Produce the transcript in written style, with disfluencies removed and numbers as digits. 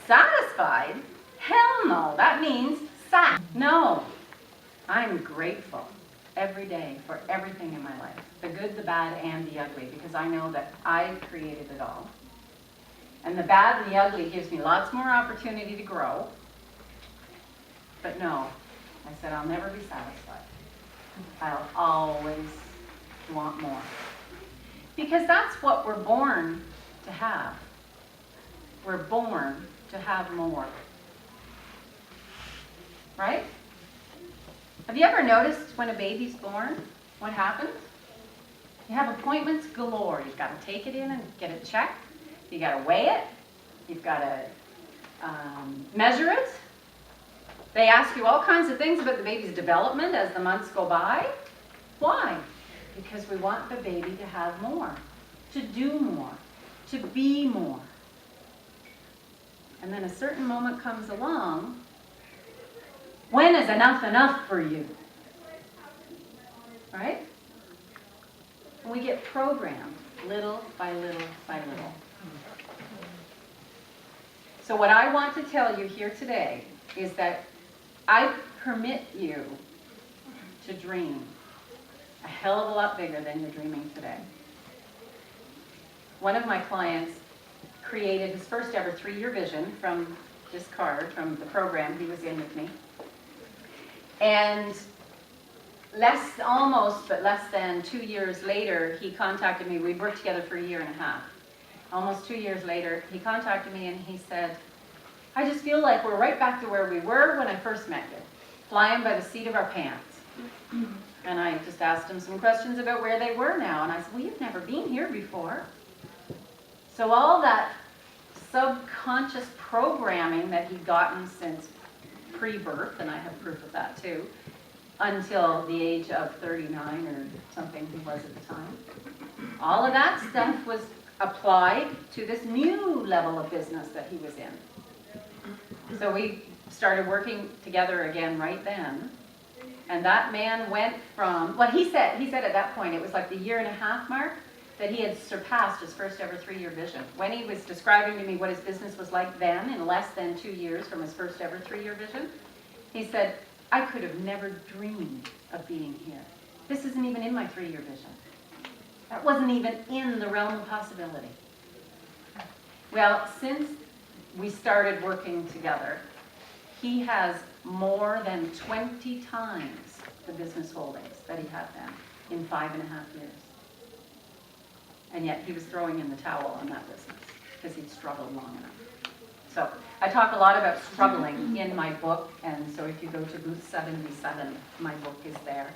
Satisfied? Hell no, that means sad. No, I'm grateful every day for everything in my life, the good, the bad, and the ugly, because I know that I created it all. And the bad and the ugly gives me lots more opportunity to grow. But no, I said I'll never be satisfied. I'll always want more. Because that's what we're born to have. We're born to have more. Right? Have you ever noticed when a baby's born, what happens? You have appointments galore. You've got to take it in and get it checked. You've got to weigh it. You've got to measure it. They ask you all kinds of things about the baby's development as the months go by. Why? Because we want the baby to have more, to do more, to be more. And then a certain moment comes along. When is enough for you? Right? And we get programmed little by little by little. So what I want to tell you here today is that I permit you to dream a hell of a lot bigger than you're dreaming today. One of my clients created his first ever 3-year vision from this card, from the program he was in with me. And less than 2 years later, he contacted me. We'd worked together for 1.5 years. Almost 2 years later, he contacted me and he said, I just feel like we're right back to where we were when I first met you, flying by the seat of our pants. And I just asked him some questions about where they were now. And I said, well, you've never been here before. So all that subconscious programming that he'd gotten since pre-birth, and I have proof of that too, until the age of 39 or something he was at the time, all of that stuff was applied to this new level of business that he was in. So we started working together again right then. And that man went from, well, he said at that point, it was like the 1.5 year mark that he had surpassed his first ever 3-year vision. When he was describing to me what his business was like then, in less than 2 years from his first ever 3-year vision, he said, I could have never dreamed of being here. This isn't even in my 3-year vision. That wasn't even in the realm of possibility. Well, since we started working together, he has more than 20 times the business holdings that he had then in 5.5 years. And yet he was throwing in the towel on that business because he'd struggled long enough. So I talk a lot about struggling in my book, and so if you go to booth 77, my book is there.